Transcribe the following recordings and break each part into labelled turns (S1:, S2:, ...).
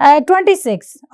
S1: 26।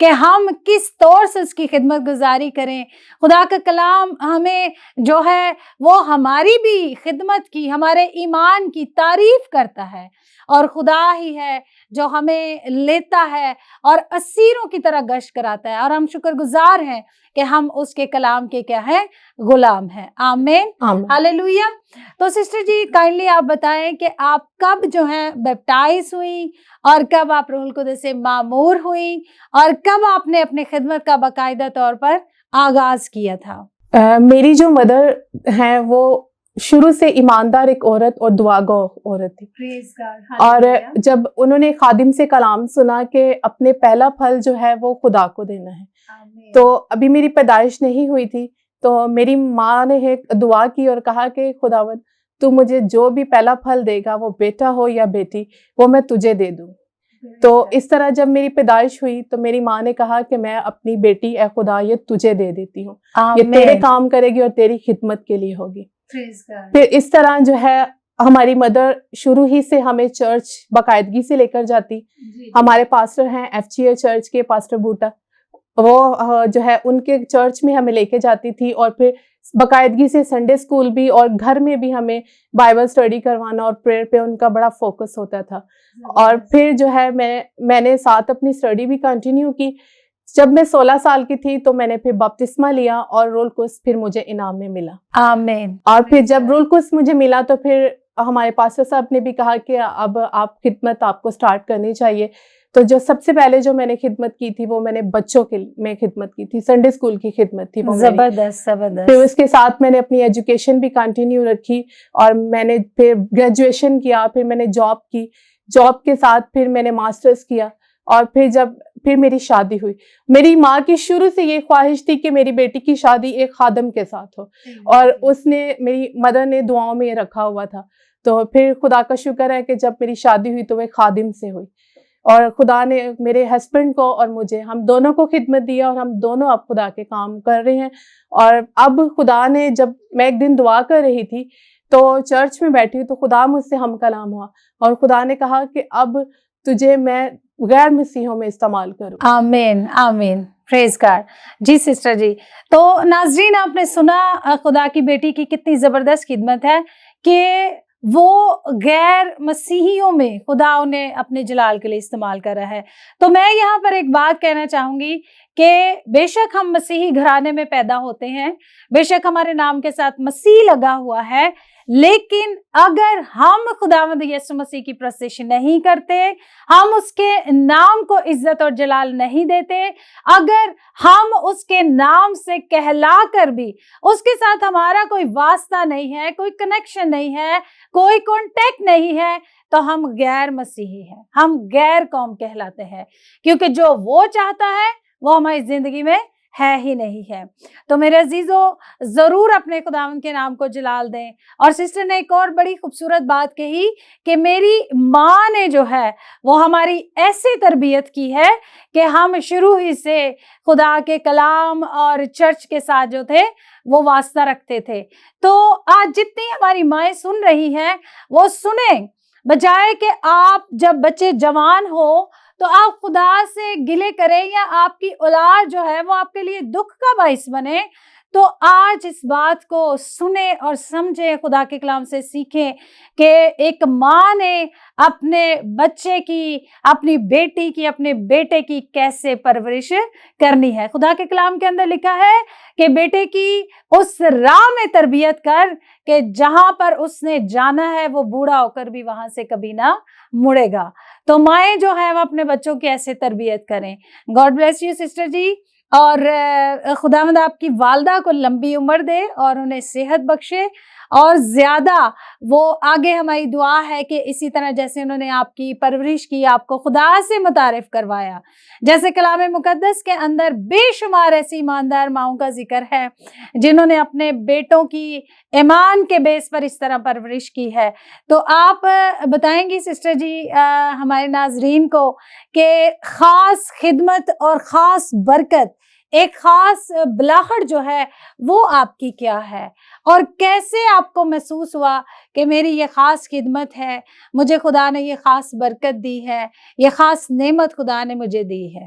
S1: کہ ہم کس طور سے اس کی خدمت گزاری کریں۔ خدا کا کلام ہمیں جو ہے وہ ہماری بھی خدمت کی، ہمارے ایمان کی تعریف کرتا ہے، اور خدا ہی ہے جو ہمیں لیتا ہے اور اسیروں کی طرح گشت کراتا ہے، اور ہم شکر گزار ہیں کہ ہم اس کے کلام کے کیا ہیں؟ غلام ہیں۔ آمین،
S2: آمین۔
S1: ہاللیلویا۔ تو سسٹر جی کائنڈلی آپ بتائیں کہ آپ کب جو ہیں بیپٹائز ہوئی، اور کب آپ روح القدس سے معمور ہوئی، اور کب آپ نے اپنے خدمت کا باقاعدہ طور پر آغاز کیا تھا؟
S2: میری جو مدر ہیں وہ شروع سے ایماندار ایک عورت اور دعا گو عورت تھی، اور جب انہوں نے خادم سے کلام سنا کہ اپنے پہلا پھل جو ہے وہ خدا کو دینا ہے، تو ابھی میری پیدائش نہیں ہوئی تھی، تو میری ماں نے ایک دعا کی اور کہا کہ خداوند تو مجھے جو بھی پہلا پھل دے گا، وہ بیٹا ہو یا بیٹی، وہ میں تجھے دے دوں۔ تو اس طرح جب میری پیدائش ہوئی تو میری ماں نے کہا کہ میں اپنی بیٹی اے خدا یہ تجھے دے دیتی ہوں، یہ تیرے کام کرے گی اور تیری خدمت کے لیے ہوگی۔ پھر اس طرح جو ہے ہماری مدر شروع ہی سے ہمیں چرچ باقاعدگی سے لے کر جاتی۔ ہمارے پاسٹر ہیں FGA چرچ کے پاسٹر بوٹا، وہ جو ہے ان کے چرچ میں ہمیں لے کے جاتی تھی، اور پھر باقاعدگی سے سنڈے اسکول بھی اور گھر میں بھی ہمیں بائبل اسٹڈی کروانا اور پریئر پہ ان کا بڑا فوکس ہوتا تھا۔ اور پھر جو ہے میں نے ساتھ اپنی اسٹڈی بھی کنٹینیو کی۔ جب میں 16 سال کی تھی تو میں نے پھر بپتسمہ لیا، اور رول کوس پھر مجھے انعام میں ملا۔
S1: آمین۔
S2: اور پھر جب رول کوس مجھے ملا تو پھر ہمارے پاسٹر صاحب نے بھی کہا کہ اب آپ خدمت آپ کو سٹارٹ کرنی چاہیے۔ تو جو سب سے پہلے جو میں نے خدمت کی تھی وہ میں نے بچوں کے میں خدمت کی تھی، سنڈے اسکول کی خدمت تھی وہ میری۔
S1: زبردست زبردست۔
S2: پھر اس کے ساتھ میں نے اپنی ایجوکیشن بھی کنٹینیو رکھی، اور میں نے پھر گریجویشن کیا، پھر میں نے جاب کی، جاب کے ساتھ پھر میں نے ماسٹرز کیا، اور پھر میری شادی ہوئی۔ میری ماں کی شروع سے یہ خواہش تھی کہ میری بیٹی کی شادی ایک خادم کے ساتھ ہو، اور اس نے میری مدر نے دعاؤں میں یہ رکھا ہوا تھا۔ تو پھر خدا کا شکر ہے کہ جب میری شادی ہوئی تو وہ خادم سے ہوئی، اور خدا نے میرے ہسبینڈ کو اور مجھے، ہم دونوں کو خدمت دیا، اور ہم دونوں اب خدا کے کام کر رہے ہیں۔ اور اب خدا نے، جب میں ایک دن دعا کر رہی تھی تو چرچ میں بیٹھی تو خدا مجھ سے ہم کلام ہوا، اور خدا نے کہا کہ اب تجھے میں غیر مسیحوں میں استعمال کروں۔
S1: آمین آمین، پریز گاڈ۔ جی سسٹر جی، تو ناظرین آپ نے سنا خدا کی بیٹی کی کتنی زبردست خدمت ہے کہ وہ غیر مسیحیوں میں خدا انہیں اپنے جلال کے لیے استعمال کر رہا ہے۔ تو میں یہاں پر ایک بات کہنا چاہوں گی کہ بے شک ہم مسیحی گھرانے میں پیدا ہوتے ہیں، بے شک ہمارے نام کے ساتھ مسیح لگا ہوا ہے، لیکن اگر ہم خداوند یسوع مسیح کی پرستش نہیں کرتے، ہم اس کے نام کو عزت اور جلال نہیں دیتے، اگر ہم اس کے نام سے کہلا کر بھی اس کے ساتھ ہمارا کوئی واسطہ نہیں ہے، کوئی کنیکشن نہیں ہے، کوئی کانٹیکٹ نہیں ہے، تو ہم غیر مسیحی ہیں، ہم غیر قوم کہلاتے ہیں، کیونکہ جو وہ چاہتا ہے وہ ہماری زندگی میں ہے ہی نہیں ہے۔ تو میرے عزیزو ضرور اپنے خداوند کے نام کو جلال دیں۔ اور سسٹر نے ایک اور بڑی خوبصورت بات کہی کہ میری ماں نے جو ہے وہ ہماری ایسی تربیت کی ہے کہ ہم شروع ہی سے خدا کے کلام اور چرچ کے ساتھ جو تھے وہ واسطہ رکھتے تھے۔ تو آج جتنی ہماری مائیں سن رہی ہیں وہ سنیں، بجائے کہ آپ جب بچے جوان ہو تو آپ خدا سے گلے کریں یا آپ کی اولاد جو ہے وہ آپ کے لیے دکھ کا باعث بنے، تو آج اس بات کو سنیں اور سمجھیں، خدا کے کلام سے سیکھیں کہ ایک ماں نے اپنے بچے کی، اپنی بیٹی کی، اپنے بیٹے کی کیسے پرورش کرنی ہے۔ خدا کے کلام کے اندر لکھا ہے کہ بیٹے کی اس راہ میں تربیت کر کہ جہاں پر اس نے جانا ہے وہ بوڑھا ہو کر بھی وہاں سے کبھی نہ مڑے گا۔ تو مائیں جو ہے وہ اپنے بچوں کی ایسے تربیت کریں۔ گاڈ بلیس یو سسٹر جی، اور خداوند آپ کی والدہ کو لمبی عمر دے اور انہیں صحت بخشے، اور زیادہ وہ آگے ہماری دعا ہے کہ اسی طرح جیسے انہوں نے آپ کی پرورش کی، آپ کو خدا سے متعارف کروایا، جیسے کلام مقدس کے اندر بے شمار ایسی ایماندار ماؤں کا ذکر ہے جنہوں نے اپنے بیٹوں کی ایمان کے بیس پر اس طرح پرورش کی ہے۔ تو آپ بتائیں گی سسٹر جی ہمارے ناظرین کو کہ خاص خدمت اور خاص برکت، ایک خاص بلاہٹ جو ہے وہ آپ کی کیا ہے، اور کیسے آپ کو محسوس ہوا کہ میری یہ خاص خدمت ہے، مجھے خدا نے یہ خاص برکت دی ہے، یہ خاص نعمت خدا نے مجھے دی ہے؟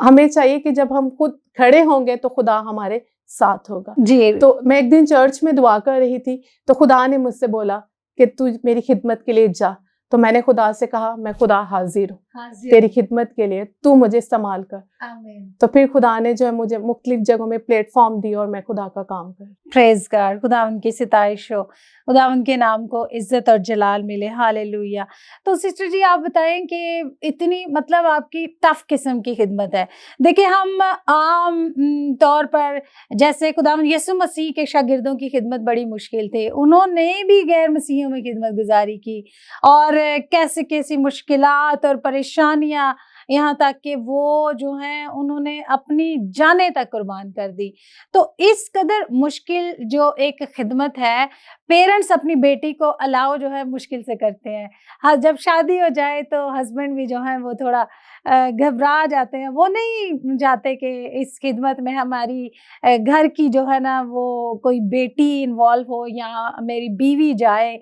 S2: ہمیں چاہیے کہ جب ہم خود کھڑے ہوں گے تو خدا ہمارے ساتھ ہوگا.
S1: جی
S2: تو میں ایک دن چرچ میں دعا کر رہی تھی تو خدا نے مجھ سے بولا کہ تو میری خدمت کے لیے جا. تو میں نے خدا سے کہا میں خدا حاضر ہوں تیری خدمت کے لیے, تو مجھے استعمال کر. تو پھر خدا نے جو ہے مجھے مختلف جگہوں میں پلیٹ فارم دی اور میں خدا کا کام کر.
S1: پریز گاڈ, خدا ان کی ستائش ہو, خدا ان کے نام کو عزت اور جلال ملے. ہاللیلویہ. تو سسٹر جی آپ بتائیں کہ اتنی مطلب آپ کی ٹف قسم کی خدمت ہے. دیکھیں ہم عام طور پر جیسے خدا یسوع مسیح کے شاگردوں کی خدمت بڑی مشکل تھی, انہوں نے بھی غیر مسیحیوں میں خدمت گزاری کی اور کیسی کیسی مشکلات اور پریشانیاں, یہاں تک کہ وہ جو ہیں انہوں نے اپنی جانیں تک قربان کر دی. تو اس قدر مشکل جو ایک خدمت ہے, پیرنٹس اپنی بیٹی کو الاؤ جو ہے مشکل سے کرتے ہیں. ہاں جب شادی ہو جائے تو ہسبینڈ بھی جو ہیں وہ تھوڑا گھبرا جاتے ہیں, وہ نہیں چاہتے کہ اس خدمت میں ہماری گھر کی جو ہے نا وہ کوئی بیٹی انوالو ہو یا میری بیوی جائے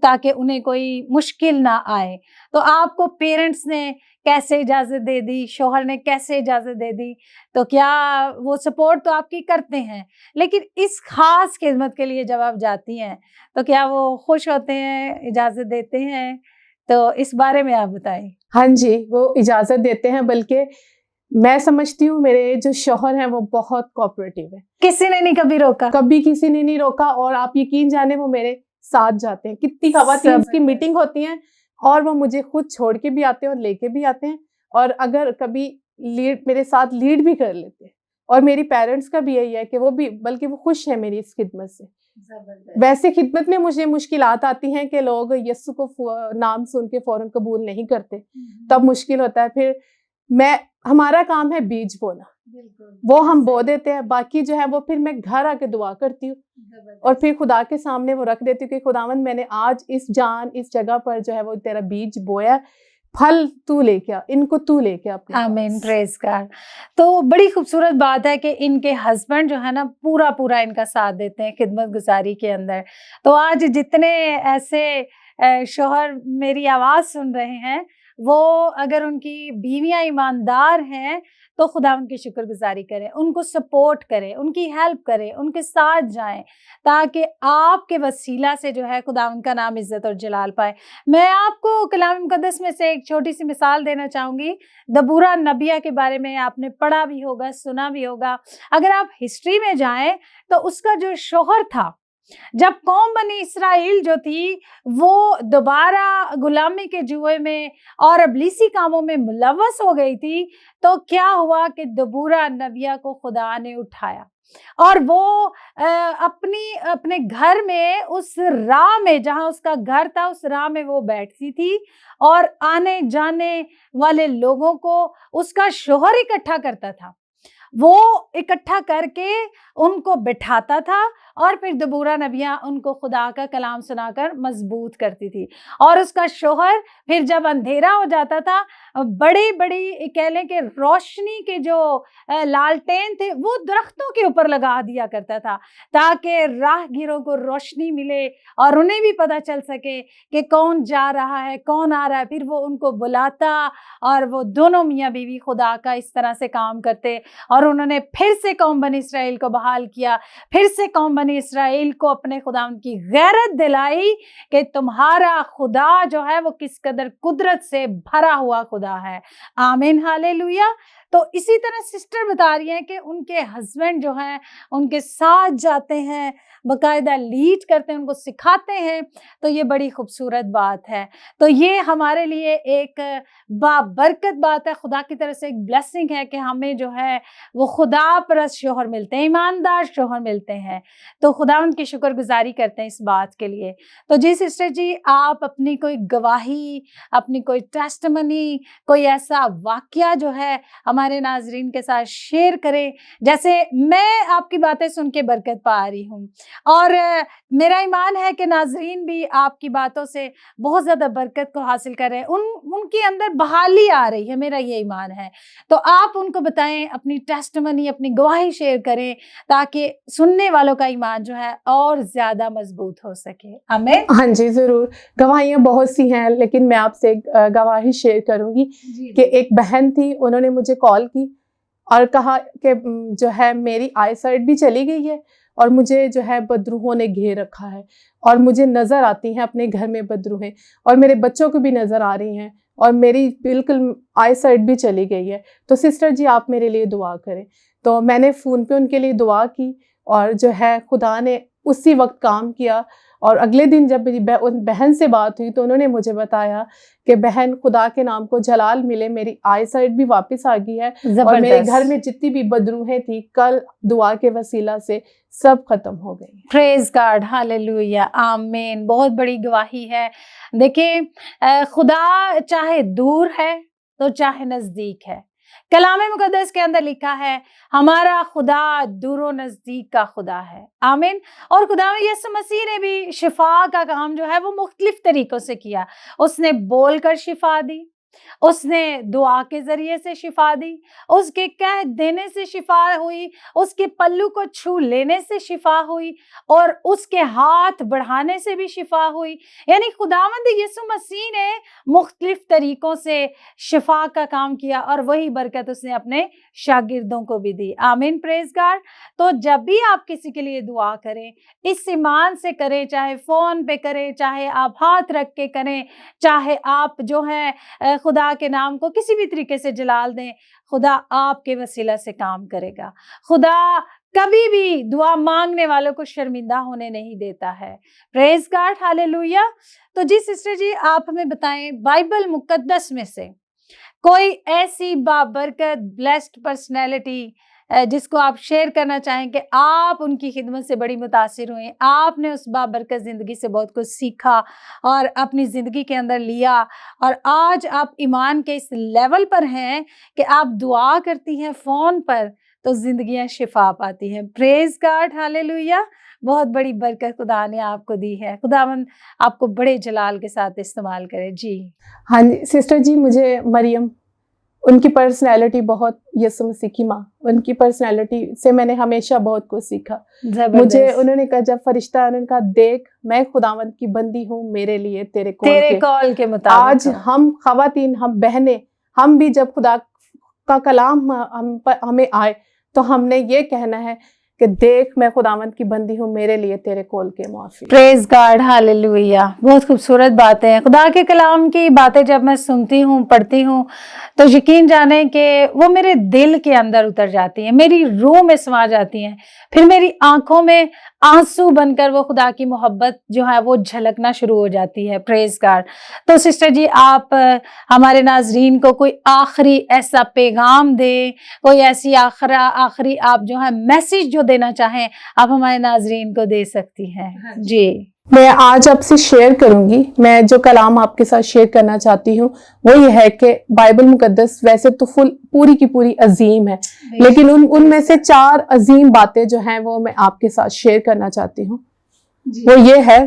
S1: تاکہ انہیں کوئی مشکل نہ آئے. تو آپ کو پیرنٹس نے کیسے اجازت دے دی, شوہر نے کیسے اجازت دے دی؟ تو کیا وہ سپورٹ تو آپ کی کرتے ہیں, لیکن اس خاص خدمت کے لیے جب آپ جاتی ہیں تو کیا وہ خوش ہوتے ہیں, اجازت دیتے ہیں؟ تو اس بارے میں آپ بتائیں.
S2: ہاں جی, وہ اجازت دیتے ہیں, بلکہ میں سمجھتی ہوں میرے جو شوہر ہیں وہ بہت کوآپریٹیو ہے.
S1: کسی نے نہیں کبھی روکا؟
S2: کبھی کسی نے نہیں روکا, اور آپ یقین جانے وہ میرے ساتھ جاتے ہیں. کتنی خواتین کی میٹنگ ہوتی ہیں اور وہ مجھے خود چھوڑ کے بھی آتے ہیں اور لے کے بھی آتے ہیں, اور اگر کبھی لیڈ میرے ساتھ لیڈ بھی کر لیتے ہیں. اور میری پیرنٹس کا بھی یہی ہے کہ وہ بھی, بلکہ وہ خوش ہیں میری اس خدمت سے. ویسے خدمت میں مجھے مشکلات آتی ہیں کہ لوگ یسوع کو نام سن کے فوراً قبول نہیں کرتے, تب مشکل ہوتا ہے. پھر ہمارا کام ہے بیج بونا, وہ ہم بو دیتے ہیں, باقی جو ہے وہ پھر میں گھر آ کے دعا کرتی ہوں اور پھر خدا کے سامنے وہ رکھ دیتی ہوں کہ خداوند میں نے آج اس جگہ پر جو ہے وہ تیرا بیج بویا, پھل تو لے کے آ, ان کو تو لے کے آ.
S1: آمین, پریز گاڈ. تو بڑی خوبصورت بات ہے کہ ان کے ہسبینڈ جو ہے نا پورا ان کا ساتھ دیتے ہیں خدمت گزاری کے اندر. تو آج جتنے ایسے شوہر میری آواز سن رہے ہیں, وہ اگر ان کی بیویاں ایماندار ہیں تو خدا ان کی شکر گزاری کریں, ان کو سپورٹ کریں, ان کی ہیلپ کریں, ان کے ساتھ جائیں, تاکہ آپ کے وسیلہ سے جو ہے خدا ان کا نام عزت اور جلال پائے. میں آپ کو کلام مقدس میں سے ایک چھوٹی سی مثال دینا چاہوں گی. دبورہ نبیہ کے بارے میں آپ نے پڑھا بھی ہوگا, سنا بھی ہوگا. اگر آپ ہسٹری میں جائیں تو اس کا جو شوہر تھا, جب قوم بنی اسرائیل جو تھی وہ دوبارہ غلامی کے جوئے میں اور ابلیسی کاموں میں ملوث ہو گئی تھی, تو کیا ہوا کہ دبورہ نبیہ کو خدا نے اٹھایا اور وہ اپنے گھر میں اس راہ میں, جہاں اس کا گھر تھا, اس راہ میں وہ بیٹھتی تھی اور آنے جانے والے لوگوں کو اس کا شوہر اکٹھا کرتا تھا. وہ اکٹھا کر کے ان کو بٹھاتا تھا اور پھر دبورہ نبیہ ان کو خدا کا کلام سنا کر مضبوط کرتی تھی. اور اس کا شوہر پھر جب اندھیرا ہو جاتا تھا, بڑی کہہ لیں کہ روشنی کے جو لالٹین تھے وہ درختوں کے اوپر لگا دیا کرتا تھا, تاکہ راہ گیروں کو روشنی ملے اور انہیں بھی پتہ چل سکے کہ کون جا رہا ہے, کون آ رہا ہے. پھر وہ ان کو بلاتا اور وہ دونوں میاں بیوی خدا کا اس طرح سے کام کرتے, اور انہوں نے پھر سے قوم بنی اسرائیل کو بحال کیا, پھر سے قوم بنی اسرائیل کو اپنے خدا ان کی غیرت دلائی کہ تمہارا خدا جو ہے وہ کس قدر قدرت سے بھرا ہوا خدا ہے. آمین, ہاللیلویہ. تو اسی طرح سسٹر بتا رہی ہیں کہ ان کے ہسبینڈ جو ہیں ان کے ساتھ جاتے ہیں, باقاعدہ لیڈ کرتے ہیں, ان کو سکھاتے ہیں. تو یہ بڑی خوبصورت بات ہے. تو یہ ہمارے لیے ایک بابرکت بات ہے, خدا کی طرف سے ایک بلیسنگ ہے کہ ہمیں جو ہے وہ خدا پرست شوہر ملتے ہیں, ایماندار شوہر ملتے ہیں. تو خدا ان کی شکر گزاری کرتے ہیں اس بات کے لیے. تو جی سسٹر جی, آپ اپنی کوئی گواہی, اپنی کوئی ٹیسٹمنی, کوئی ایسا واقعہ جو ہے ہمارے ناظرین کے ساتھ شیئر کریں. جیسے میں آپ کی باتیں سن کے برکت پا رہی ہوں, اور میرا ایمان ہے کہ ناظرین بھی آپ کی باتوں سے بہت زیادہ برکت کو حاصل کر رہے ہیں, ان کے اندر بحالی آ رہی ہے, میرا یہ ایمان ہے. تو آپ ان کو بتائیں, اپنی ٹیسٹمنی, اپنی گواہی شیئر کریں, تاکہ سننے والوں کا ایمان جو ہے اور زیادہ مضبوط ہو سکے. آمین.
S2: ہاں جی, ضرور. گواہیاں بہت سی ہیں, لیکن میں آپ سے گواہی شیئر کروں گی کہ ایک بہن تھی, انہوں نے مجھے کال کی اور کہا کہ جو ہے میری آئی سائٹ بھی چلی گئی ہے اور مجھے جو ہے بدروحوں نے گھیر رکھا ہے اور مجھے نظر آتی ہیں اپنے گھر میں بدروہیں اور میرے بچوں کو بھی نظر آ رہی ہیں اور میری بالکل آئی سائٹ بھی چلی گئی ہے، تو سسٹر جی آپ میرے لیے دعا کریں۔ تو میں نے فون پہ ان کے لیے دعا کی اور جو ہے خدا نے اسی وقت کام کیا، اور اگلے دن جب میری بہن سے بات ہوئی تو انہوں نے مجھے بتایا کہ بہن خدا کے نام کو جلال ملے، میری آئی سائٹ بھی واپس آ گئی ہے اور میرے گھر میں جتنی بھی بدروہیں تھیں کل دعا کے وسیلہ سے سب ختم ہو گئی۔
S1: پریز گاڈ، ہاللیلویہ، آمین۔ بہت بڑی گواہی ہے۔ دیکھیں خدا چاہے دور ہے تو چاہے نزدیک ہے، کلام مقدس کے اندر لکھا ہے ہمارا خدا دور و نزدیک کا خدا ہے، آمین۔ اور خدا یسوع مسیح نے بھی شفا کا کام جو ہے وہ مختلف طریقوں سے کیا۔ اس نے بول کر شفا دی، اس نے دعا کے ذریعے سے شفا دی، اس کے کہہ دینے سے شفا ہوئی، اس کے پلو کو چھو لینے سے شفا ہوئی، اور اس کے ہاتھ بڑھانے سے بھی شفا ہوئی۔ یعنی خداوند یسوع مسیح نے مختلف طریقوں سے شفا کا کام کیا، اور وہی برکت اس نے اپنے شاگردوں کو بھی دی، آمین، پریز گاڈ۔ تو جب بھی آپ کسی کے لیے دعا کریں اس ایمان سے کریں، چاہے فون پہ کریں، چاہے آپ ہاتھ رکھ کے کریں، چاہے آپ جو ہے خدا کے نام کو کسی بھی طریقے سے جلال دیں، خدا آپ کے وسیلہ سے کام کرے گا۔ خدا کبھی بھی دعا مانگنے والوں کو شرمندہ ہونے نہیں دیتا ہے، پریز گاڈ، ہاللیلویہ۔ تو جی سسٹر جی آپ ہمیں بتائیں بائبل مقدس میں سے کوئی ایسی بابرکت بلیسڈ پرسنالٹی جس کو آپ شیئر کرنا چاہیں کہ آپ ان کی خدمت سے بڑی متاثر ہوئے، آپ نے اس بابرکت زندگی سے بہت کچھ سیکھا اور اپنی زندگی کے اندر لیا، اور آج آپ ایمان کے اس لیول پر ہیں کہ آپ دعا کرتی ہیں فون پر تو زندگیاں شفا پاتی ہیں، پریز گاڈ، ہاللیلویہ۔ بہت بڑی برکت خدا نے آپ کو دی ہے، خداوند آپ کو بڑے جلال کے ساتھ استعمال کرے۔ جی
S2: ہاں جی سسٹر جی، مجھے مریم ان کی پرسنالٹی بہت، یسوع مسیح کی ماں، ان کی پرسنالٹی سے میں نے ہمیشہ بہت کچھ سیکھا۔ مجھے انہوں نے کہا جب فرشتہ انہوں نے کہا دیکھ میں خداوند کی بندی ہوں، میرے لیے تیرے کال کے مطابق۔ آج ہم خواتین، ہم بہنیں، ہم بھی جب خدا کا کلام ہمیں آئے تو ہم نے یہ کہنا ہے کہ دیکھ میں خداوند کی بندی ہوں، میرے لیے تیرے کال کے موافق۔
S1: پریز گاڈ، ہاللیلویہ۔ بہت خوبصورت باتیں ہیں، خدا کے کلام کی باتیں جب میں سنتی ہوں، پڑھتی ہوں تو یقین جانیں کہ وہ میرے دل کے اندر اتر جاتی ہیں، میری روح میں سما جاتی ہیں، پھر میری آنکھوں میں آنسو بن کر وہ خدا کی محبت جو ہے وہ جھلکنا شروع ہو جاتی ہے، پریز گاڈ۔ تو سسٹر جی آپ ہمارے ناظرین کو کوئی آخری ایسا پیغام دیں، کوئی ایسی آخری آپ جو ہے میسج جو دینا چاہیں آپ ہمارے ناظرین کو دے سکتی ہیں۔ جی
S2: میں آج آپ سے شیئر کروں گی، میں جو کلام آپ کے ساتھ شیئر کرنا چاہتی ہوں وہ یہ ہے کہ بائبل مقدس ویسے تو پوری کی پوری عظیم ہے، لیکن ان میں سے 4 عظیم باتیں جو ہیں وہ میں آپ کے ساتھ شیئر کرنا چاہتی ہوں۔ وہ یہ ہے،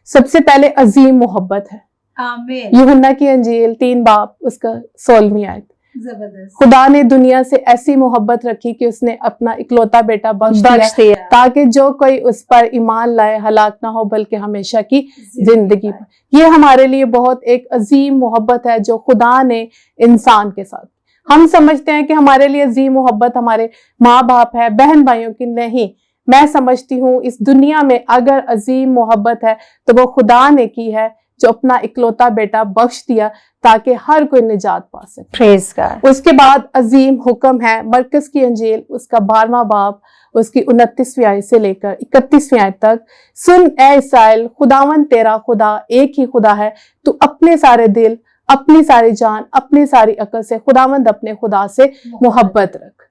S2: سب سے پہلے عظیم محبت ہے۔
S1: آمین۔
S2: یوحنا کی انجیل 3 باب اس کا 16ویں آیت۔
S1: زبردست۔
S2: خدا نے دنیا سے ایسی محبت رکھی کہ اس نے اپنا اکلوتا بیٹا بخش دیا تاکہ جو کوئی اس پر ایمان لائے ہلاک نہ ہو بلکہ ہمیشہ کی زندگی پائے۔ یہ ہمارے لیے بہت ایک عظیم محبت ہے جو خدا نے انسان کے ساتھ۔ ہم سمجھتے ہیں کہ ہمارے لیے عظیم محبت ہمارے ماں باپ ہے، بہن بھائیوں کی، نہیں۔ میں سمجھتی ہوں اس دنیا میں اگر عظیم محبت ہے تو وہ خدا نے کی ہے جو اپنا اکلوتا بیٹا بخش دیا تاکہ ہر کوئی نجات پا سکے۔
S1: پریز گاڈ۔
S2: اس کے بعد عظیم حکم ہے مرکز کی انجیل اس کا 12واں باب اس کی 29ویں آیت سے لے کر 31ویں آیت تک۔ سن اے اسرائیل، خداوند تیرا خدا ایک ہی خدا ہے، تو اپنے سارے دل، اپنی ساری جان، اپنی ساری عقل سے خداوند اپنے خدا سے محبت رکھ۔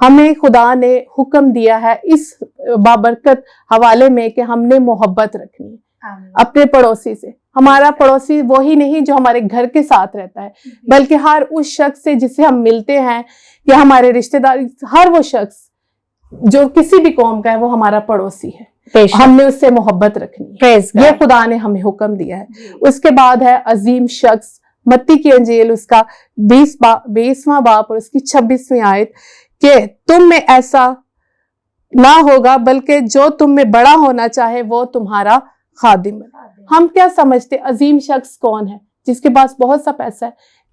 S2: ہمیں خدا نے حکم دیا ہے اس بابرکت حوالے میں کہ ہم نے محبت رکھنی ہے اپنے پڑوسی سے۔ ہمارا پڑوسی وہی نہیں جو ہمارے گھر کے ساتھ رہتا ہے، بلکہ ہر اس شخص سے جسے ہم ملتے ہیں یا ہمارے رشتہ دار، ہر وہ شخص جو کسی بھی قوم کا ہے وہ ہمارا پڑوسی ہے، ہم نے اس سے محبت رکھنی ہے۔ یہ خدا نے ہمیں حکم دیا ہے۔ اس کے بعد ہے عظیم شخص متی کی انجیل اس کا 20واں باب اور اس کی 26ویں آیت کہ تم میں ایسا نہ ہوگا بلکہ جو تم میں بڑا ہونا چاہے وہ تمہارا خادم ہے۔ ہم کیا سمجھتے عظیم شخص کون ہے؟ جس کے پاس بہت سا پیسہ ہے،